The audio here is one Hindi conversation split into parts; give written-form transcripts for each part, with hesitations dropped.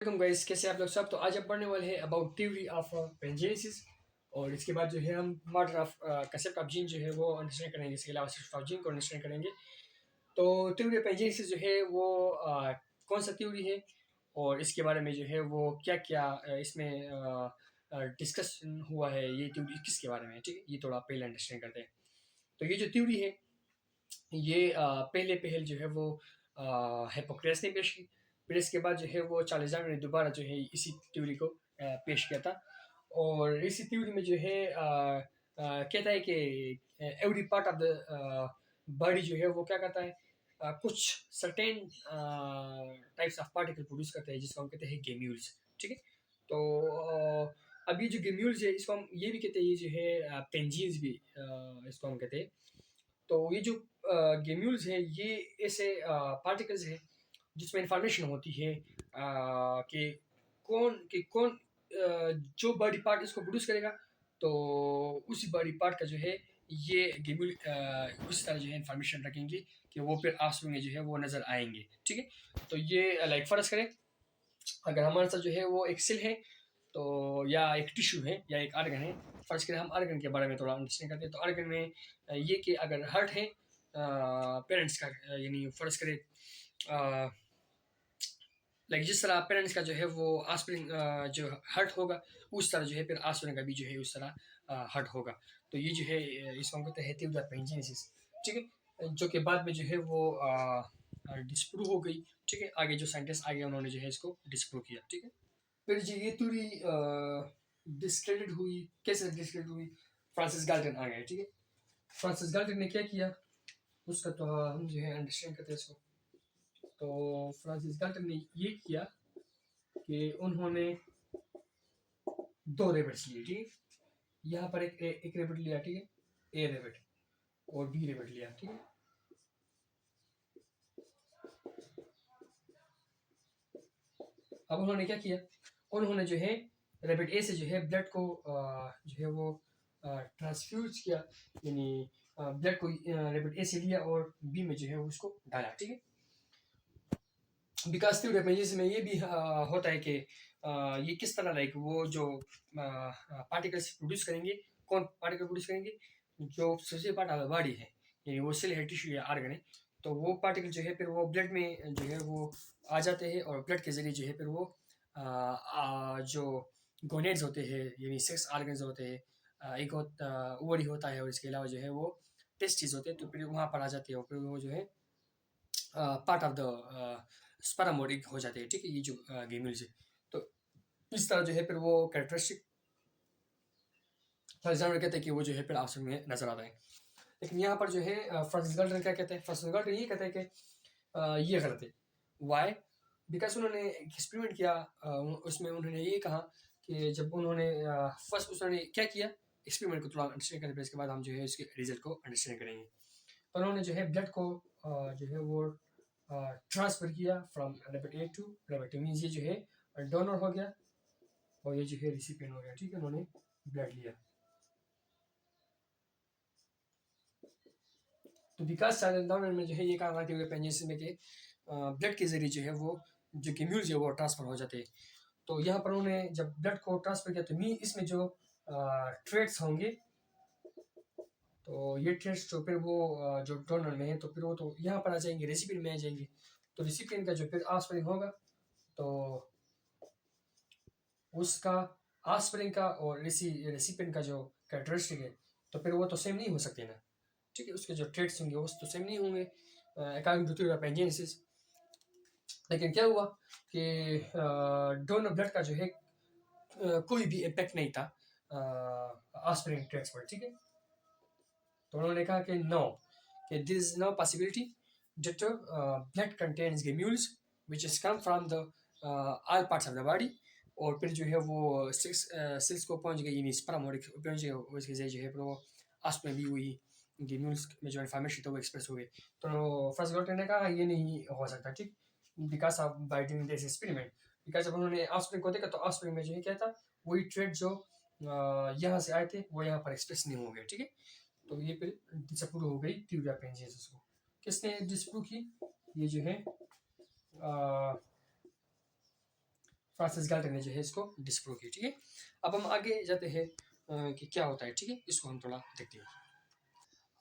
वेलकम गाइस, कैसे आप लोग सब। तो आज हम पढ़ने वाले हैं अबाउट थ्योरी ऑफ पेंजेनेसिस। और इसके बाद जो है हम model of concept of gene जो है वो अंडरस्टैंड करेंगे। इसके अलावा सिर्फ ऑफ जीन को अंडरस्टैंड करेंगे। तो थ्योरी ऑफ पेंजेनेसिस जो है वो कौन सा थ्योरी है और इसके बारे में जो है वो क्या क्या इसमें डिस्कशन हुआ है, ये थ्योरी किसके बारे में है। ठीक है, ये थोड़ा पहले अंडरस्टैंड करते हैं। तो ये जो थ्योरी है ये पहले पहल जो है वो हिप्पोक्रेट्स ने पेश की। फिर इसके बाद जो है वो चार्ल्स डार्विन ने दोबारा जो है इसी थ्योरी को पेश किया था। और इसी थ्योरी में जो है कहता है कि every part of the body जो है वो क्या करता है, कुछ certain types of particle produce करते हैं जिसको हम कहते हैं गेम्यूल्स। ठीक है, तो अब ये जो गेम्यूल्स है इसको हम ये भी कहते हैं, ये जो है पेंजीन्स भी इसको हम कहते हैं। तो ये जो गेम्यूल्स हैं ये ऐसे पार्टिकल्स हैं जिसमें इंफॉर्मेशन होती है कि कौन जो बॉडी पार्ट इसको प्रोड्यूस करेगा। तो उसी बॉडी पार्ट का जो है ये गेम्यूल उस तरह जो है इंफॉर्मेशन रखेंगे कि वो फिर आंसू में जो है वो नज़र आएंगे। ठीक है, तो ये लाइक फर्ज करें अगर हमारे साथ जो है वो एक सेल है तो या एक टिश्यू है या एक आर्गन है। फर्ज करें हम आर्गन के बारे में थोड़ा अंडरस्टैंड करते हैं। तो आर्गन में ये कि अगर हार्ट है पेरेंट्स का, यानी फर्ज करें लाइक जिस तरह पेरेंट्स का जो है वो आस्पिरिन जो हर्ट होगा उस तरह जो है फिर आस्पिरिन का भी जो है उस तरह हर्ट होगा। तो ये जो है इसको हम कहते हैं तीव्र पेंजेनेसिस। ठीक है, जो कि बाद में जो है वो डिस्प्रूव हो गई। ठीक है, आगे जो साइंटिस्ट आगे उन्होंने जो है इसको डिस्प्रूव किया। ठीक है, फिर जो ये थ्योरी डिस्क्रेडिट हुई, कैसे डिस्क्रेडिट हुई, फ्रांसिस गाल्टन आ गए। ठीक है, फ्रांसिस गाल्टन ने क्या किया उसका तो हम जो है अंडरस्टैंड करते हैं इसको। तो फ्रांसिस गाल्टन ने ये किया कि उन्होंने दो रेबिट्स लिए। ठीक है, यहाँ पर एक रेबिट लिया। ठीक है, ए रेबिट और बी रेबिट लिया। ठीक है, अब उन्होंने क्या किया, उन्होंने जो है रेबिट ए से जो है ब्लड को जो है वो ट्रांसफ्यूज किया, यानी ब्लड को रेबिट ए से लिया और बी में जो है उसको डाला। ठीक है, विकास तीव्र पेंजेस में ये भी होता है कि ये किस तरह लाइक वो जो पार्टिकल्स प्रोड्यूस करेंगे, कौन पार्टिकल प्रोड्यूस करेंगे, जो सबसे पार्ट ऑफ द बॉडी है यानी वो सेल है, टिश्यू या आर्गन है। तो वो पार्टिकल जो है फिर वो ब्लड में जो है वो आ जाते हैं और ब्लड के जरिए जो है फिर वो जो गोनेड्स होते हैं यानी सेक्स आर्गन्स होते हैं, एक ओवरी होता है और इसके अलावा जो है वो टेस्टिस होते हैं, तो फिर वहाँ पर आ जाते हैं और फिर वो जो है पार्ट ऑफ द स्पर्म हो जाते हैं। ठीक है, ये जो गेम्यूल्स है। तो इस तरह जो है फिर वो कैरेक्टरिस्टिक जानवर कहते हैं कि वो जो है फिर आंसू में नजर आता है। लेकिन यहाँ पर जो है फ्रांसिस गाल्टन क्या कहते हैं, फ्रांसिस गाल्टन ये कहते हैं कि ये गलत है। वाई? बिकॉज उन्होंने एक एक्सपेरिमेंट किया, उसमें उन्होंने ये कहा कि जब उन्होंने फर्स्ट उन्होंने क्या किया, एक्सपेरिमेंट को थोड़ा अंडरस्टैंड करें, फिर इसके बाद हम जो है इसके रिजल्ट को अंडरस्टैंड करेंगे। तो उन्होंने जो है ब्लड को जो है वो ट्रांसफर किया from rabbit A to rabbit B, means ये जो है डोनर हो गया और ये जो है रिसिपिएंट हो गया। ठीक है, उन्होंने ब्लड लिया। तो विकास साधन में जो है ये काम आते हुए पेंजेस में कि ब्लड के जरिए जो है वो जो केम्यूल्स है वो ट्रांसफर हो जाते हैं। तो यहाँ पर उन्होंने जब ब्लड को ट्रांसफर किया तो मी इसमें जो ट्रेड्स होंगे, तो ये ट्रेड्स जो फिर वो जो डोनर में है तो फिर वो तो यहाँ पर आ जाएंगे, रेसिपिएंट में आ जाएंगे। तो रेसिपिएंट का जो फिर ऑफस्प्रिंग होगा तो उसका ऑफस्प्रिंग का और रेसिपिएंट का जो कैरेक्टरिस्टिक है तो फिर वो तो सेम नहीं हो सकते ना। ठीक है, उसके जो ट्रेड्स होंगे वो तो सेम नहीं होंगे according to theory of pangenesis. लेकिन क्या हुआ कि डोनर ब्लड का जो है कोई भी इम्पैक्ट नहीं था ऑफस्प्रिंग ट्रेड्स पर। ठीक है, तो उन्होंने कहा कि नो, कि this is no possibility that blood contains gemmules which is come from the all parts of the body. और फिर जो है वो सिक्स को पहुंच गई, यानी स्पर्म और पहुंच गए, उसके जरिए जो है फिर वो आस में भी हुई गेम्यूल्स में जो इन्फॉर्मेशन था वो एक्सप्रेस हो गई। तो फर्स्ट गॉल्टन ने कहा ये नहीं हो सकता। ठीक, because of by doing this experiment, because जब उन्होंने ऑफस्प्रिंग को देखा तो ऑफस्प्रिंग में जो है क्या था, वही ट्रेड जो यहाँ से आए थे वो यहाँ पर एक्सप्रेस नहीं हो गए। ठीक है, तो ये फिर डिसअप्रूव हो गई थ्योरी ऑफ पेंजेनेसिस को। किसने डिसअप्रूव की? ये जो है फ्रांसिस गाल्टन ने जो है इसको डिस्प्रूव किया, ठीक है। अब हम आगे जाते हैं कि क्या होता है, ठीक है, इसको हम थोड़ा देखते हैं।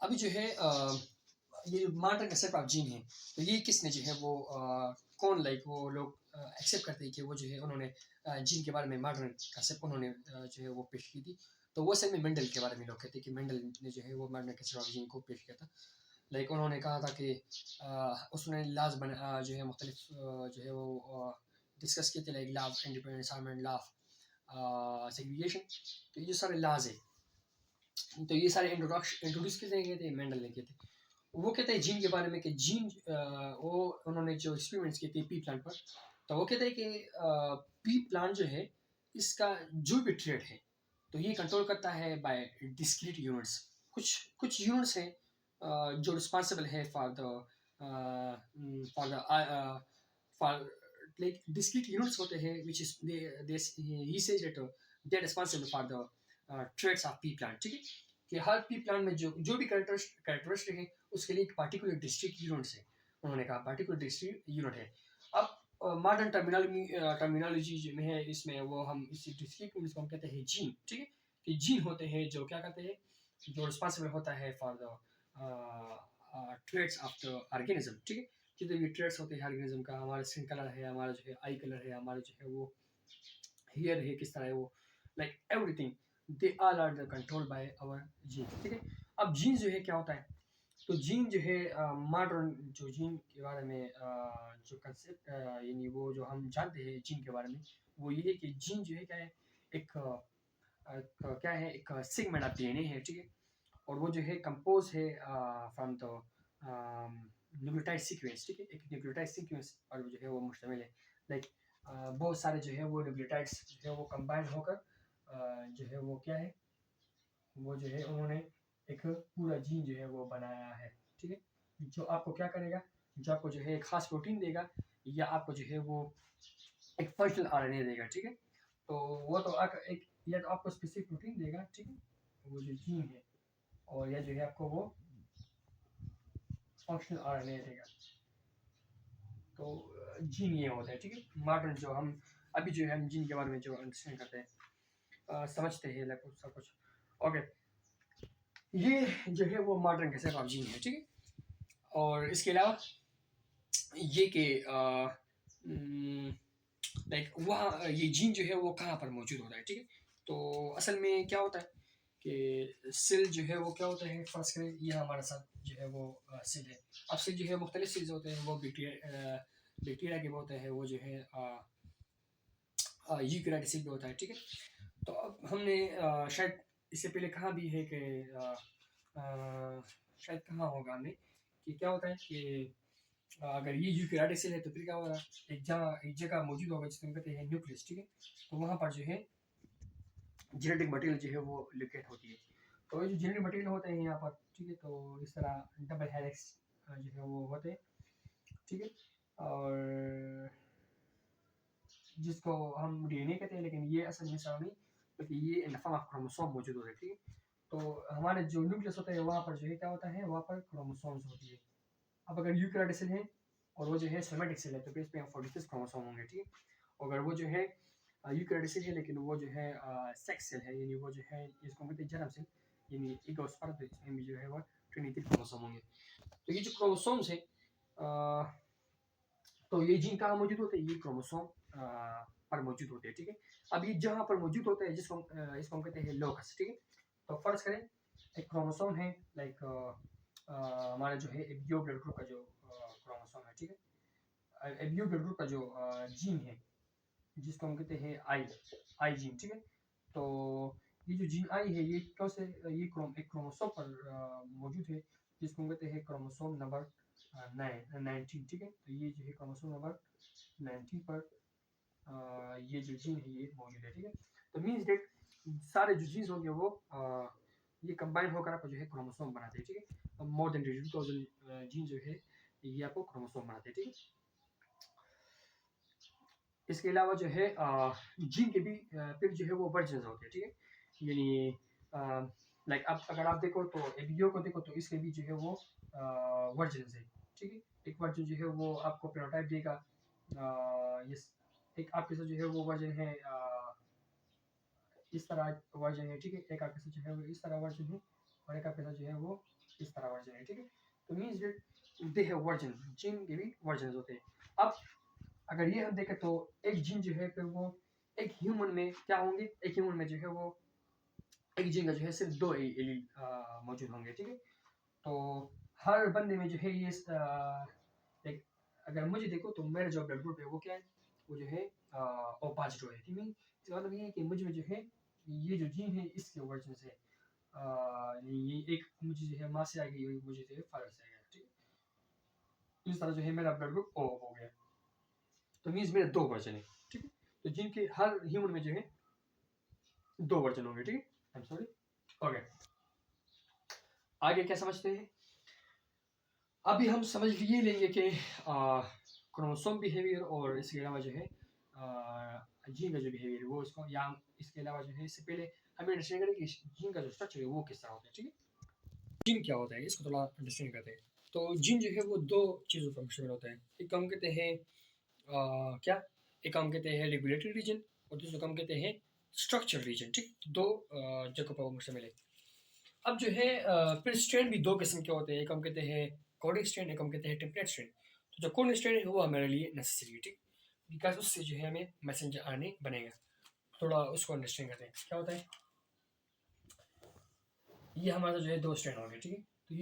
अभी जो है ये मॉडर्न कंसेप्ट ऑफ जीन है, तो ये किसने जो है वो कौन लाइक वो लोग एक्सेप्ट करते हैं कि वो जो है उन्होंने जीन के बारे में मॉडर्न कंसेप्ट उन्होंने जो है वो पेश की थी। तो वो सही में मेंडल के बारे में लोग कहते हैं कि मेंडल ने जो है वो मॉडर्न कंसेप्ट ऑफ जीन को पेश किया था। लाइक उन्होंने कहा था कि उसने लाज बना जो है मुख्तलिफ जो है वो डिस्कस किए थे, like law of independence and law of segregation. तो ये जो सारे लाज है, तो ये सारे इंट्रोड्यूस किए गए थे, मेंडल ने किए थे। वो कहते हैं जीन के बारे में कि जीन वो उन्होंने जो एक्सपेरिमेंट्स किए थे पी प्लांट पर, तो वो कहते हैं कि पी प्लांट जो है इसका जो भी ट्रेड है तो ये कंट्रोल करता है बाय डिस्क्रीट यूनिट्स। कुछ कुछ यूनिट्स हैं जो रिस्पॉन्सिबल है for the for the for like discrete units होते हैं which is they he says that they are responsible for the trades of P plant, ठीक है। कि हर पी प्लांट में जो भी कैरेक्टरिस्टिक है उसके लिए एक पार्टिकुलर डिस्ट्रिक्ट यूनिट है। उन्होंने कहा पार्टिकुलर डिस्ट्रिक्ट यूनिट है। अब मॉडर्न टर्मिनोलॉजी में है, इसमें वो हम इस डिस्ट्रिक्ट यूनिट को हम कहते हैं जीन, ठीक है। कि जीन होते हैं जो क्या कहते हैं, जो रिस्पॉन्सिबल होता है for the trades of the organism, ठीक है। जितने भी ट्रेड्स होते हैं ऑर्गेनिज्म का, हमारा स्किन कलर है, हमारा जो है आई कलर है, हमारा जो है वो हेयर है किस तरह है वो, like everything they all are the control by our gene, ठीक है। अब जीन जो है क्या होता है, तो जीन जो है मॉडर्न जो जीन के बारे में जो कंसेप्ट यानी वो जो हम जानते हैं जीन के बारे में, वो ये है कि जीन जो है क्या है, एक क्या है, एक सेगमेंट ऑफ डीएनए है, ठीक है। और वो जो है कंपोज है फ्रॉम द न्यूक्लियोटाइड सीक्वेंस, ठीक है। एक न्यूक्लियोटाइड सीक्वेंस और जो है वो मुश्तमिल है, लाइक बहुत सारे जो है वो न्यूक्लियोटाइड्स जो है वो कंबाइन होकर जो है वो क्या है, वो जो है उन्होंने एक पूरा जीन जो है वो बनाया है, ठीक है। जो आपको क्या करेगा, जो आपको जो है एक खास प्रोटीन देगा, या आपको जो है वो एक फंक्शनल आरएनए देगा, ठीक है। तो वो तो एक या तो आपको स्पेसिफिक प्रोटीन देगा, ठीक है, वो जो जीन है, और या जो है आपको वो फंक्शनल आरएनए देगा। तो जीन ये होता है, ठीक है। मॉडर्न जो हम अभी जो है हम जीन के बारे में जो अंडरस्टैंड करते हैं समझते हैं लगभग सब कुछ, ओके। ये जो है वो मॉडर्न कंसेप्ट ऑफ जीन है, ठीक है। और इसके अलावा ये कि लाइक वहाँ ये जीन जो है वो कहाँ पर मौजूद होता है, ठीक है। तो असल में क्या होता है कि सेल जो है वो क्या होता है, फर्स्ट करें ये हमारे साथ जो है वो सेल है। अब सेल जो है मुख्तलिफ सेल्स होते हैं, वो बैक्टीरिया के होते हैं, वो जो है यूकैरियोटिक सेल भी होता है, ठीक है। तो अब हमने शायद इससे पहले कहा भी है कि शायद कहाँ होगा हमने कि क्या होता है कि अगर ये यूकैरियोटिक सेल है तो फिर क्या होगा, एक जगह मौजूद होगा जिसको हम कहते हैं न्यूक्लियस, ठीक है। तो वहाँ पर जो है जेनेटिक मटेरियल जो है वो लोकेट होती है। तो ये जो जेनेटिक मटेरियल होते हैं यहाँ पर, ठीक है, तो इस तरह डबल हेलिक्स जो है वो होते हैं, ठीक है। और जिसको हम डीएनए कहते हैं, लेकिन ये असल में सब नहीं, बल्कि ये in the form of chromosome मौजूद होते हैं, ठीक है। तो हमारे जो न्यूक्लियस होता है वहाँ पर जो है क्या होता है, वहाँ पर क्रोमोसोम्स होती है। अब अगर यूकैरियोटिक सेल है और वो जो है सोमेटिक सेल है तो इस पे 46 क्रोमोसोम होंगे, ठीक है। अगर वो जो है यूकैरियोटिक सेल है लेकिन वो जो है सेक्स सेल है, यानी वो जो है इसको कहते हैं जर्म सेल, यानी इगोस्पर्म, तो इसमें भी जो है वो 23 क्रोमोसोम होंगे। तो ये जो क्रोमोसोम्स है तो ये जीन कहाँ मौजूद होते हैं, ये क्रोमोसोम पर मौजूद होते हैं, ठीक है। अब ये जहाँ पर मौजूद होते हैं जिसको इसको हम कहते हैं लोकस, ठीक है। तो फर्ज करें एक क्रोमोसोम है, लाइक हमारा जो है एबियो ब्लड ग्रुप का जो क्रोमोसोम है, ठीक है। एबियो ब्लड ग्रुप का जो जीन है जिसको हम कहते हैं आई जीन, ठीक है। तो ये जो जीन आई है ये क्यों से ये एक क्रोमोसोम पर मौजूद है जिसको हम कहते हैं क्रोमोसोम नंबर 19, ठीक है। तो ये जो है क्रोमोसोम नंबर 19 पर ये जो जीन है ये मौजूद है, ठीक है। तो मीन्स डेट सारे जो जीन्स होंगे वो ये कंबाइन होकर आपको जो है क्रोमोसोम बनाते हैं, ठीक है। मोर देन 22,000 जीन जो है ये आपको क्रोमोसोम बनाते हैं, ठीक है। इसके अलावा जो है जीन के भी फिर जो है वो वर्जन होते हैं, ठीक है। यानी लाइक अब अगर आप देखो तो एबियो को देखो तो इसके भी जो है वो वर्जन है, ठीक है। एक वर्जन जो है वो आपको फेनोटाइप देगा, यस, एक आपके साथ जो है वो वर्जन है इस तरह वर्जन है, ठीक है। एक आपके साथ जो है वो इस तरह वर्जन है और एक आपके साथ जो है वो इस तरह वर्जन है, ठीक है। तो means that they have version, जिन के भी वर्जन होते हैं। अब अगर ये हम देखें तो एक जिन जो है फिर वो एक ह्यूमन में क्या होंगे, एक ह्यूमन में जो है वो एक जिन का जो है सिर्फ दो एलील मौजूद होंगे, ठीक है। तो हर बंदे में जो है ये एक, अगर मुझे देखो तो मेरा जो ब्लड ग्रुप है वो क्या है, वो जो है ओ पॉजिटिव है, ठीक है। इसका मतलब ये है कि मुझे में जो है ये जो जीन है इसके वर्जन से ये एक मुझे जो है माँ से आ गई, मुझे जो है फादर से आ गया, ठीक है। इस तरह जो है मेरा ब्लड ग्रुप ओ हो गया, तो मीन्स मेरे दो वर्जन है, ठीक है। तो जिनके हर ह्यूमन में जो है दो वर्जन होंगे, ठीक है। I am sorry, okay. आगे क्या समझते हैं, अभी हम समझ ये लेंगे कि क्रोमोसोम बिहेवियर और इसके अलावा जो है जीन का जो बिहेवियर है वो इसको, या इसके अलावा जो है इससे पहले हमें अंडरस्टैंड करें कि जीन का जो स्ट्रक्चर है वो किस तरह होता है, ठीक है। जीन क्या होता है इसको थोड़ा अंडरस्टैंड करते हैं। तो जीन जो है वो दो चीज़ों पर मुश्तमिल होता है। एक काम कहते हैं क्या, एक काम कहते हैं रेगुलेटरी रीजन और दूसरा काम कहते हैं स्ट्रक्चर रीजन, ठीक। दो जगह पर वो मुश्तमिल है। अब जो है फिर स्ट्रेन भी दो किस्म के होते हैं, एक हम कहते हैं कोडिंग स्ट्रेन, एक हम कहते हैं टेम्पलेट स्ट्रेन। तो जो कोडिंग स्ट्रेन है वो हमारे लिए नेसेसरी है, ठीक, बिकॉज उससे जो है हमें मैसेंजर आने बनेगा। थोड़ा उसको अंडरस्टैंड करते हैं क्या होता है। ये हमारा जो है दो स्ट्रेन हो गए, ठीक है। तो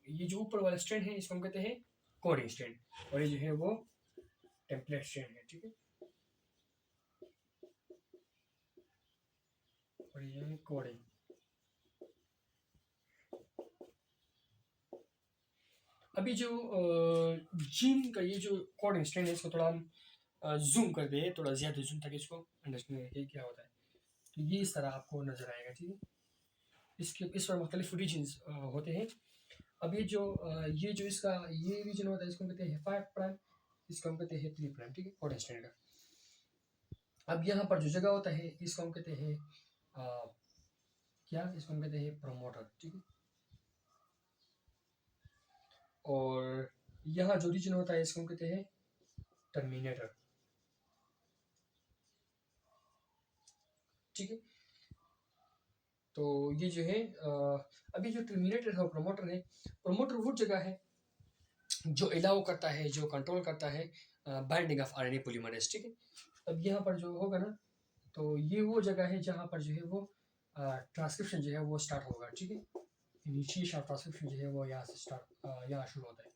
ये जो ऊपर वाला स्ट्रेन है इसको हम कहते हैं कोडिंग स्ट्रेन और ये जो है वो टेम्पलेट स्ट्रेन है, ठीक है। और ये जो है कोडिंग। अभी जो जीन का ये जो कोडिंग स्ट्रेन है इसको थोड़ा हम जूम कर दे, थोड़ा ज़्यादा जूम ताकि इसको अंडरस्टैंड करें क्या होता है। तो ये इस तरह आपको नज़र आएगा, ठीक है। इसके इस पर मुख्तलिफ रीजन्स होते हैं। अब ये जो इसका ये रीजन होता है इसको हम कहते हैं 5 प्राइम, इसको हम कहते हैं 3 प्राइम, ठीक है, कोडिंग स्ट्रैंड का। अब यहाँ पर जो जगह होता है इसको हम कहते हैं क्या, इसको हम कहते हैं प्रोमोटर, ठीक है। और यहाँ जो रीजन होता है इसको हम कहते हैं टर्मिनेटर, ठीक है। तो ये जो है अभी जो टर्मिनेटर है और प्रोमोटर है, प्रोमोटर वो जगह है जो अलाउ करता है, जो कंट्रोल करता है बाइंडिंग ऑफ आरएनए पॉलीमरेज, ठीक है। अब यहाँ पर जो होगा ना, तो ये वो जगह है जहाँ पर जो है वो ट्रांसक्रिप्शन जो है वो स्टार्ट होगा, ठीक है। इनिशिएशन ऑफ ट्रांसक्रिप्शन जो है वो यहाँ से स्टार्ट यहाँ शुरू होता है।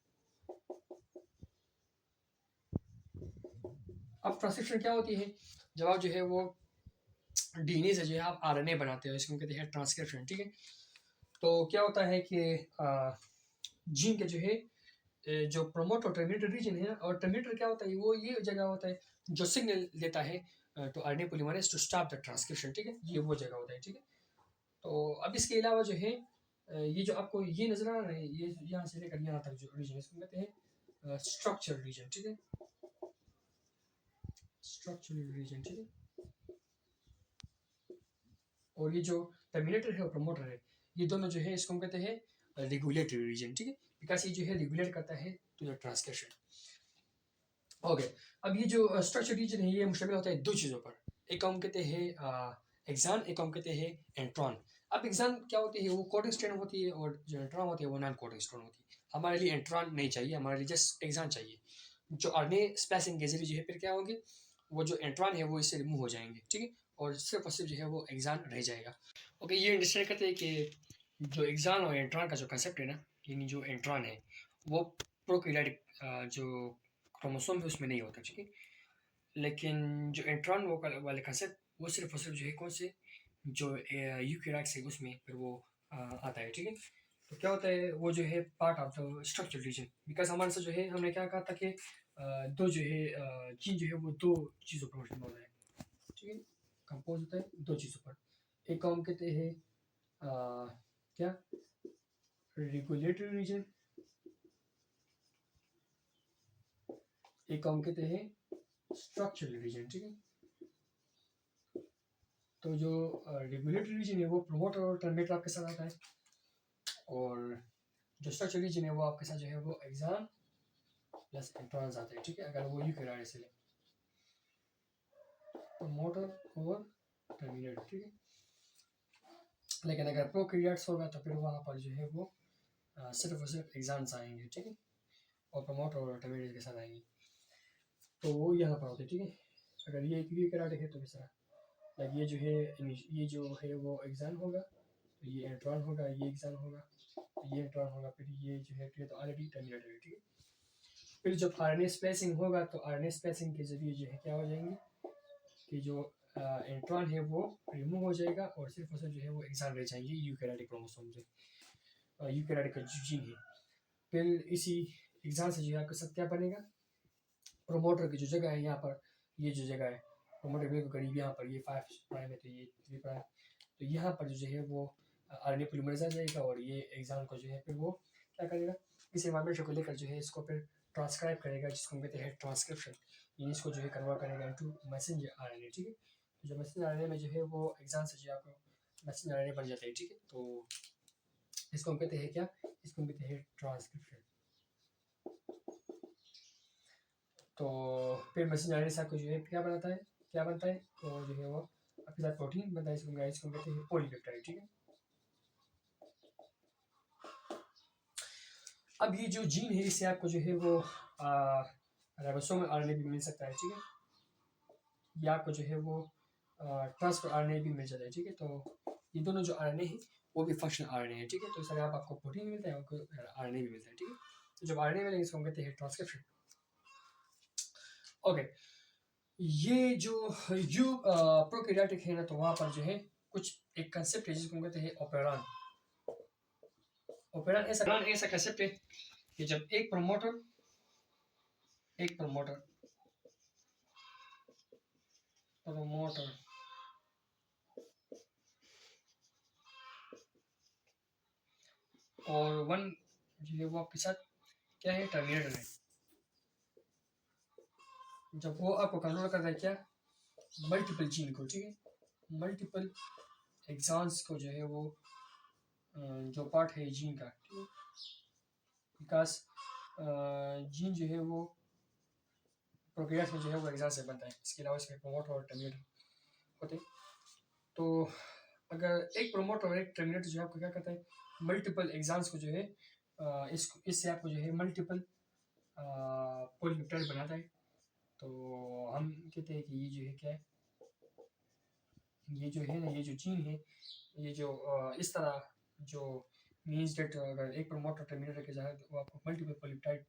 अब ट्रांसक्रिप्शन क्या होती है, जब आप जो है वो डीएनए से जो है आप आरएनए बनाते हो, इसको कहते हैं ट्रांसक्रिप्शन, ठीक है। तो क्या होता है कि जीन के जो है जो प्रोमोट और टर्मिनेटर रीजन है, और टर्मिनेटर क्या होता है, वो ये जगह होता है जो सिग्नल देता है तो RNA polymerase to stop the transcription, ठीक है, ये वो जगह होता है, ठीक है। तो अब इसके अलावा जो है ये जो आपको ये नजर आ रहा है, ये यहाँ से लेकर यहाँ तक जो रीजन इसको कहते हैं स्ट्रक्चर रीजन, ठीक है, स्ट्रक्चरल रीजन, ठीक है। और ये जो टर्मिनेटर है और प्रमोटर है, ये दोनों जो है इसको हम कहते हैं रेगुलेटरी रीजन, ठीक है, बिकॉज ये जो है रेगुलेट करता है टू द ट्रांसक्रिप्शन। ओके, अब ये जो स्ट्रक्चर रीजन है ये मुश्तमिल होता है दो चीज़ों पर, एक हम कहते हैं एक्सान, एक हम कहते हैं एंट्रॉन। अब एक्सान क्या होती है, वो कोडिंग स्ट्रैंड होती है, और जो एंट्रॉन होती है वो नॉन कोडिंग स्ट्रैंड होती है। हमारे लिए एंट्रॉन नहीं चाहिए, हमारे लिए जस्ट एक्सान चाहिए। जो आरएनए स्प्लाइसिंग के जरिए जो है फिर क्या होंगे, वो जो एंट्रॉन है वो इससे रिमूव हो जाएंगे, ठीक है, और सिर्फ और सिर्फ जो है वो एक्सान रह जाएगा। ओके, ये अंडरस्टैंड करते हैं कि जो एक्सान और एंट्रॉन का जो कंसेप्ट है ना, यानी जो एंट्रॉन है वो प्रोकैरियोटिक जो क्रोमोसोम है उसमें नहीं होता, ठीक है। लेकिन जो एंट्रॉन वो वाले कंसेप्ट वो सिर्फ और सिर्फ जो है कौन से जो यूकैरियोट्स है उसमें फिर वो आता है, ठीक है। तो क्या होता है, वो जो है part of the structure region, because हमारे साथ जो है हमने क्या कहा था कि दो जो है जीन जो है वो दो चीज़ों पर मुश्तमिल होता है, ठीक है, कंपोज होता है दो चीज़ों पर। एक को हम कहते हैं क्या, रेगुलेटरी रीजन, एक को हम कहते हैं स्ट्रक्चरल रीजन, ठीक है। तो जो रेगुलेटरी रीजन है वो प्रोमोटर और टर्मिनेटर आपके साथ आता है, और जो स्ट्रक्चरल रीजन है वो आपके साथ जो है वो एक्सान प्लस एंट्रॉन्स आते हैं, ठीक है, अगर वो यूकैरियोट से ले। प्रमोटर और टर्मिनेटर, ठीक है। लेकिन अगर प्रोकैरियोट्स होगा तो फिर वहाँ पर जो है वो सिर्फ और सिर्फ एग्जाम्स आएंगे, ठीक है, और प्रमोटर और टर्मिनेटर के साथ आएंगे। तो वो यहाँ पर होते, ठीक है। अगर ये यूकैरियोटिक है तो इस तरह, लाइक ये जो है ये जो है वो एग्जाम होगा, तो ये इंट्रॉन होगा, ये एग्जाम होगा, ये इंट्रॉन होगा, फिर ये जो है तो ऑलरेडी टर्मिनेटर है, ठीक है। फिर जब आरएनए स्प्लाइसिंग होगा तो आरएनए स्प्लाइसिंग के जरिए जो है क्या हो जाएंगे कि जो इंट्रॉन है वो रिमूव हो जाएगा और सिर्फ जो है वो एग्जाम रह जाएंगे यूकैरियोटिक क्रोमोसोम से, यूकैरियोटिक का जो जीन है। फिर इसी एग्जाम से जो है आपके साथ क्या बनेगा, प्रोमोटर की जो जगह है यहाँ पर, ये जो जगह है प्रोमोटर बिल्कुल करीब यहाँ पर, ये 5 प्राइम है तो ये 3 प्राइम, तो यहाँ पर जो है वो आरएनए पॉलीमरेज आ जाएगा और ये एग्जाम को जो है फिर वो क्या करेगा, इस इन्वायरमेंट को लेकर जो है इसको फिर ट्रांसक्राइब करेगा, जिसको हम कहते हैं ट्रांसक्रिप्शन। ये इसको जो है कन्वर्ट करेगा इनटू मैसेंजर आरएनए, ठीक है। तो जो मैसेंजर आरएनए में जो है वो एग्जाम से जो आपको मैसेंजर आरएनए बन जाता है, ठीक है। तो इसको हम कहते हैं क्या, इसको हम कहते हैं ट्रांसक्रिप्शन। तो फिर मैसेंजर आरएनए से आपको जो है क्या बनता है, क्या बनता है, तो जो है वो आपके साथ प्रोटीन बनता है, इसको कहते हैं पॉलीपेप्टाइड, ठीक है। अब ये जो जीन है इससे आपको जो है वो राइबोसोमल आरएनए भी मिल सकता है, ठीक है। या आपको जो है वो ट्रांसफर आरएनए भी मिल जाता है, ठीक है। तो ये दोनों जो आरएनए है वो भी फंक्शनल आरएनए है, ठीक है। तो इस तरह आपको प्रोटीन भी मिलता है, आपको आरएनए भी मिलता है, ठीक है। तो जब आरएनए मिलेंगे इसको हम कहते हैं ट्रांसक्रिप्शन। ओके, ये जो प्रोकैरियोटिक है ना, तो वहाँ पर जो है कुछ एक कंसेप्ट है जिसको हम कहते हैं ओपेरॉन। ओपेरॉन ऐसा कंसेप्ट है कि जब एक प्रमोटर और वन जो है वो आपके साथ क्या है, टर्मिनेटर है, जब वो आपको कंट्रोल करता है क्या, मल्टीपल जीन को, ठीक है, मल्टीपल एग्जाम्स को जो है वो जो पार्ट है जीन का, ठीक है, बिकॉज जीन जो है वो प्रोकैरियोट्स में जो है वो एग्जाम से बनता है, इसके अलावा इसमें प्रोमोटर और टर्मिनेटर होते हैं। तो अगर एक प्रोमोटर और एक टर्मिनेटर जो है आपको क्या करता है, मल्टीपल एग्जाम्स को जो है इससे आपको जो है मल्टीपल पॉलीपेप्टाइड बनाता है। तो हम कहते हैं कि ये जो है क्या है, ये जो है ना, ये जो जीन है, ये जो इस तरह जो मीन्स डेट अगर एक प्रमोटर टर्मिनेटर के जाए तो वो आपको मल्टीपल पॉलीपेप्टाइड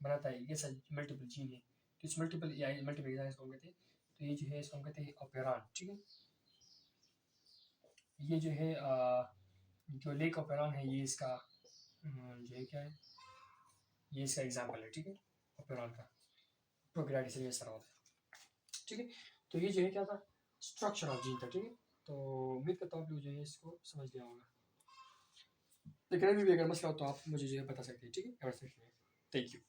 बनाता है, ये सब मल्टीपल जीन है। तो इस मल्टीपल एग्जाम्स को कहते हैं, तो ये जो है इसको हम कहते हैं ओपेरॉन, ठीक है। ये जो है जो लेक ओपेरॉन है ये इसका जो है क्या है, ये इसका एग्जाम्पल है, ठीक है, ओपेरॉन का। प्रोकैरियोटिक से ऐसा होता है, ठीक है। तो ये जो है क्या था, स्ट्रक्चर ऑफ जीन था, ठीक है। तो उम्मीद करता हूँ आप लोग जो है इसको समझ लिया होगा, लेकिन अभी भी अगर मसला हो तो आप मुझे जो है बता सकते हैं, ठीक है। Thank you.